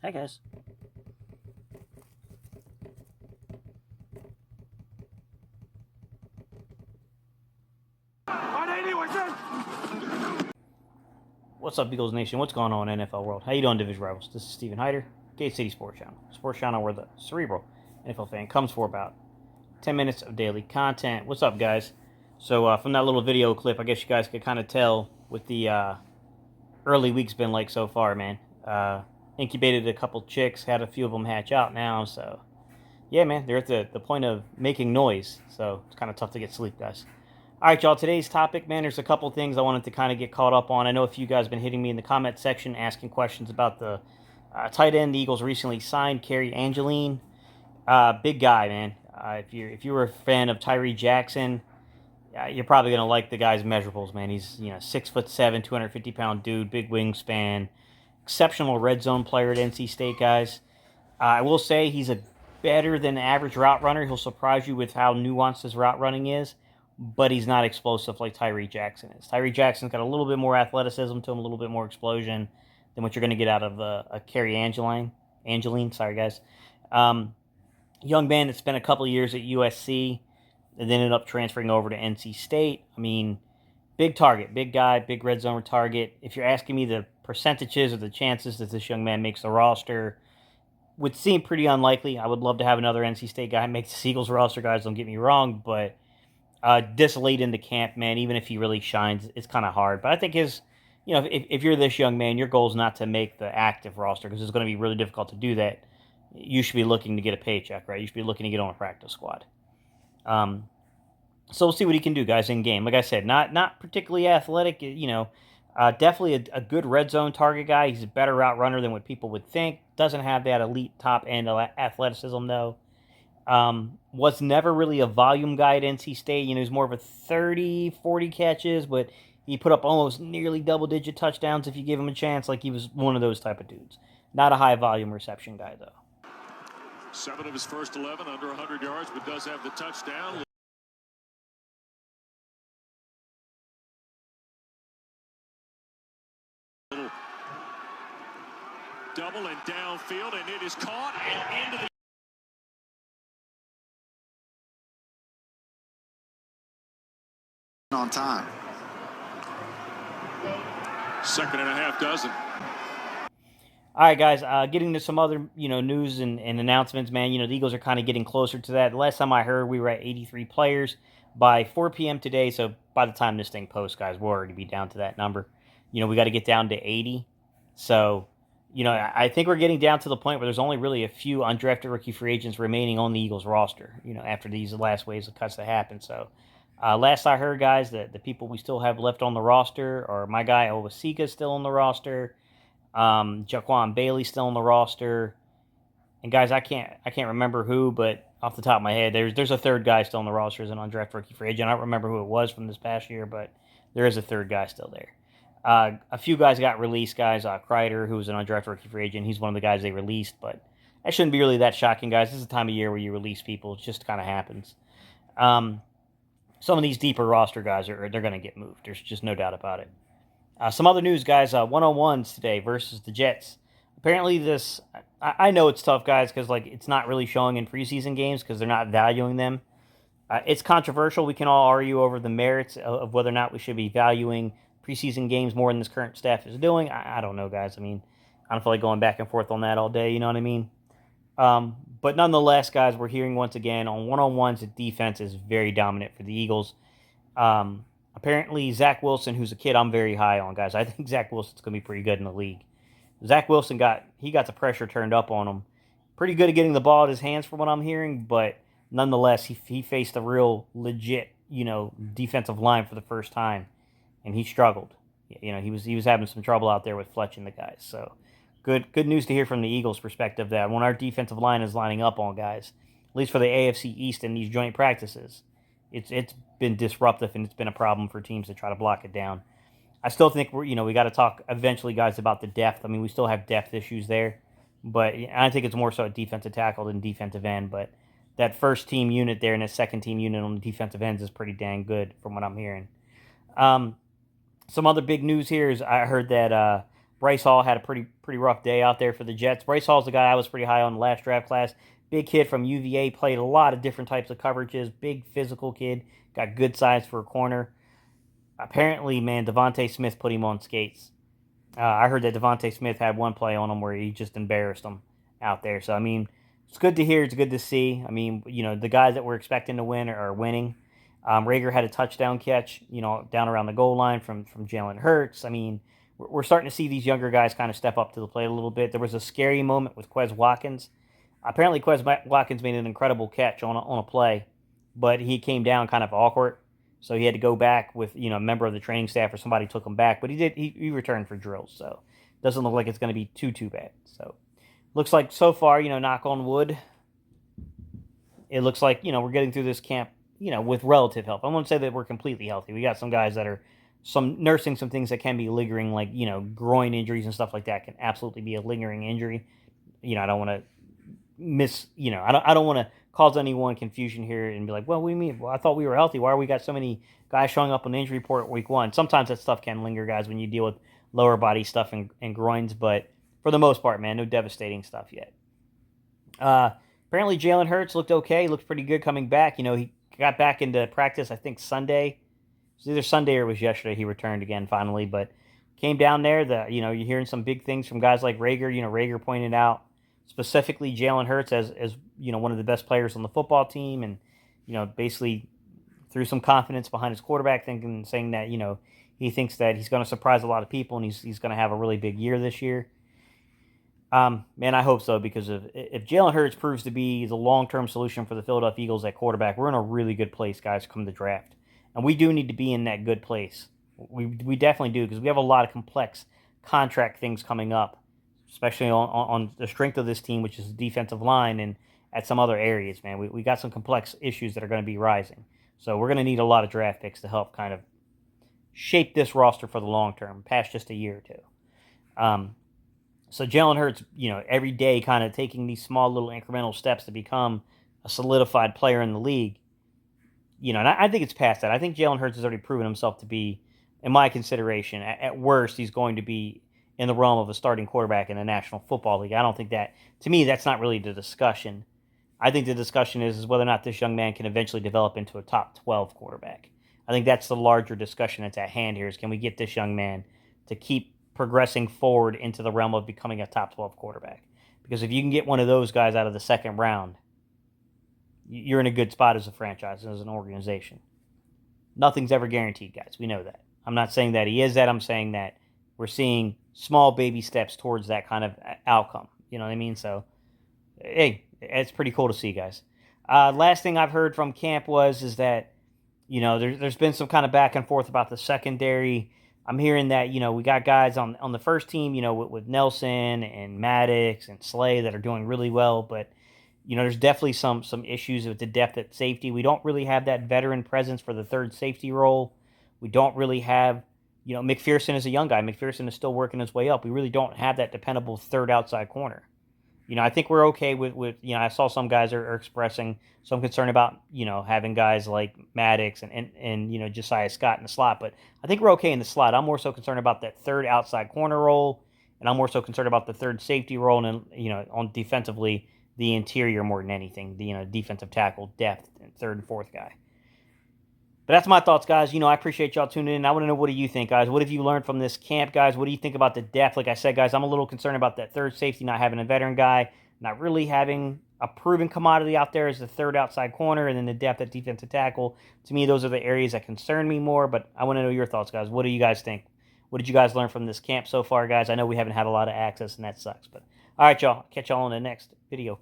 Hi, guys. What's up, Eagles Nation? What's going on in NFL world? How you doing, Division Rivals? This is Steven Hyder, Gate City Sports Channel. Sports Channel where the cerebral NFL fan comes for about 10 minutes of daily content. What's up, guys? So from that little video clip, I guess you guys could kind of tell what the early week's been like so far, man. Incubated a couple chicks, had a few of them hatch out now, so yeah, man, they're at the point of making noise, so it's kind of tough to get sleep, guys. All right, y'all. Today's topic, man, there's a couple things I wanted to kind of get caught up on. I know a few guys have been hitting me in the comment section asking questions about the tight end the Eagles recently signed, Cary Angeline. Big guy, man. If you were a fan of Tyree Jackson, you're probably gonna like the guy's measurables, man. He's 6'7", 250-pound dude, big wingspan, exceptional red zone player at NC State, guys. I will say he's a better than average route runner. He'll surprise you with how nuanced his route running is, but he's not explosive like Tyree Jackson is. Tyree Jackson's got a little bit more athleticism to him, a little bit more explosion than what you're going to get out of a Cary Angeline. Sorry, guys. Um, Young man that spent a couple of years at USC and then ended up transferring over to NC State. I mean, big target, big guy, big red zone target. If you're asking me the percentages or the chances that this young man makes the roster, would seem pretty unlikely. I would love to have another NC State guy make the Eagles roster, guys. Don't get me wrong, but this late into camp, man, even if he really shines, it's kind of hard. But I think if you're this young man, your goal is not to make the active roster because it's going to be really difficult to do that. You should be looking to get a paycheck, right? You should be looking to get on a practice squad. Um, so we'll see what he can do, guys, in game. Like I said, not particularly athletic. Definitely a good red zone target guy. He's a better route runner than what people would think. Doesn't have that elite top end athleticism though. Was never really a volume guy at NC State. He's more of a 30, 40 catches, but he put up almost nearly double-digit touchdowns if you give him a chance. Like he was one of those type of dudes. Not a high-volume reception guy, though. 7 of his first 11 under 100 yards, but does have the touchdown. Double and downfield, and it is caught and into the on time. 2nd and a half dozen. All right, guys, getting to some other, news and announcements, man. The Eagles are kind of getting closer to that. The last time I heard, we were at 83 players by 4 p.m. today. So by the time this thing posts, guys, we'll already be down to that number. We got to get down to 80. So, I think we're getting down to the point where there's only really a few undrafted rookie free agents remaining on the Eagles roster, after these last waves of cuts that happen. So last I heard, guys, that the people we still have left on the roster are my guy, Owasika, still on the roster. Jaquan Bailey still on the roster, and guys, I can't remember who, but off the top of my head, there's a third guy still on the roster as an undrafted rookie free agent. I don't remember who it was from this past year, but there is a third guy still there. A few guys got released, guys. Kreider, who was an undrafted rookie free agent, he's one of the guys they released, but that shouldn't be really that shocking, guys. This is the time of year where you release people. It just kind of happens. Some of these deeper roster guys they're going to get moved. There's just no doubt about it. Some other news, guys. 101s today versus the Jets. Apparently, I know it's tough, guys, because it's not really showing in preseason games because they're not valuing them. It's controversial. We can all argue over the merits of whether or not we should be valuing preseason games more than this current staff is doing. I don't know, guys. I mean, I don't feel like going back and forth on that all day. You know what I mean? But nonetheless, guys, we're hearing once again on one-on-ones that defense is very dominant for the Eagles. Apparently, Zach Wilson, who's a kid I'm very high on, guys. I think Zach Wilson's going to be pretty good in the league. Zach Wilson got the pressure turned up on him. Pretty good at getting the ball at his hands from what I'm hearing, but nonetheless, he faced a real legit, defensive line for the first time, and he struggled. He was having some trouble out there with Fletch and the guys. So good news to hear from the Eagles' perspective that when our defensive line is lining up on guys, at least for the AFC East in these joint practices, it's been disruptive and it's been a problem for teams to try to block it down. I still think we got to talk eventually, guys, about the depth. I mean, we still have depth issues there, but I think it's more so at defensive tackle than defensive end. But that first team unit there and that second team unit on the defensive ends is pretty dang good from what I'm hearing. Some other big news here is I heard that Bryce Hall had a pretty rough day out there for the Jets. Bryce Hall's the guy I was pretty high on the last draft class. Big kid from UVA, played a lot of different types of coverages. Big physical kid, got good size for a corner. Apparently, man, Devontae Smith put him on skates. I heard that Devontae Smith had one play on him where he just embarrassed him out there. So I mean, it's good to hear. It's good to see. I mean, the guys that we're expecting to win are winning. Rager had a touchdown catch, down around the goal line from Jalen Hurts. I mean, we're starting to see these younger guys kind of step up to the plate a little bit. There was a scary moment with Quez Watkins. Apparently, Quez Watkins made an incredible catch on a play, but he came down kind of awkward. So he had to go back with a member of the training staff or somebody took him back. But he returned for drills, so doesn't look like it's going to be too bad. So looks like so far, knock on wood, it looks like we're getting through this camp with relative health. I won't say that we're completely healthy. We got some guys that are nursing some things that can be lingering, like groin injuries and stuff like that can absolutely be a lingering injury. I don't want to I don't want to cause anyone confusion here and be like, well, what do you mean? Well, I thought we were healthy. Why are we got so many guys showing up on the injury report week 1? Sometimes that stuff can linger, guys, when you deal with lower body stuff and groins, but for the most part, man, no devastating stuff yet. Apparently, Jalen Hurts looked okay. Looked pretty good coming back. He got back into practice, I think, Sunday. It was either Sunday or it was yesterday he returned again finally, but came down there. You're hearing some big things from guys like Rager. Rager pointed out specifically Jalen Hurts as one of the best players on the football team, and basically threw some confidence behind his quarterback, saying that he thinks that he's going to surprise a lot of people and he's going to have a really big year this year. Man, I hope so, because if Jalen Hurts proves to be the long-term solution for the Philadelphia Eagles at quarterback, we're in a really good place, guys, come the draft. And we do need to be in that good place. We definitely do, because we have a lot of complex contract things coming up, especially on the strength of this team, which is the defensive line, and at some other areas, man. We got some complex issues that are going to be rising. So we're going to need a lot of draft picks to help kind of shape this roster for the long term, past just a year or two. So Jalen Hurts, every day kind of taking these small little incremental steps to become a solidified player in the league. And I think it's past that. I think Jalen Hurts has already proven himself to be, in my consideration, at worst, he's going to be in the realm of a starting quarterback in the National Football League. I don't think that, to me, that's not really the discussion. I think the discussion is whether or not this young man can eventually develop into a top 12 quarterback. I think that's the larger discussion that's at hand here, is can we get this young man to keep progressing forward into the realm of becoming a top 12 quarterback? Because if you can get one of those guys out of the second round, you're in a good spot as a franchise, as an organization. Nothing's ever guaranteed, guys. We know that. I'm not saying that he is that. I'm saying that we're seeing small baby steps towards that kind of outcome. You know what I mean? So, hey, it's pretty cool to see, guys. Last thing I've heard from camp is that, there's been some kind of back and forth about the secondary. I'm hearing that, we got guys on the first team, with Nelson and Maddox and Slay that are doing really well, but, there's definitely some issues with the depth at safety. We don't really have that veteran presence for the third safety role. We don't really have, McPherson is a young guy. McPherson is still working his way up. We really don't have that dependable third outside corner. I think we're okay with I saw some guys are expressing some concern about, having guys like Maddox and Josiah Scott in the slot, but I think we're okay in the slot. I'm more so concerned about that third outside corner role, and I'm more so concerned about the third safety role, and on defensively, the interior more than anything, the defensive tackle depth and third and fourth guy. But that's my thoughts, guys. I appreciate y'all tuning in. I want to know, what do you think, guys? What have you learned from this camp, guys? What do you think about the depth? Like I said, guys, I'm a little concerned about that third safety, not having a veteran guy, not really having a proven commodity out there as the third outside corner, and then the depth at defensive tackle. To me, those are the areas that concern me more, but I want to know your thoughts, guys. What do you guys think? What did you guys learn from this camp so far, guys? I know we haven't had a lot of access, and that sucks. But all right, y'all. Catch y'all in the next video.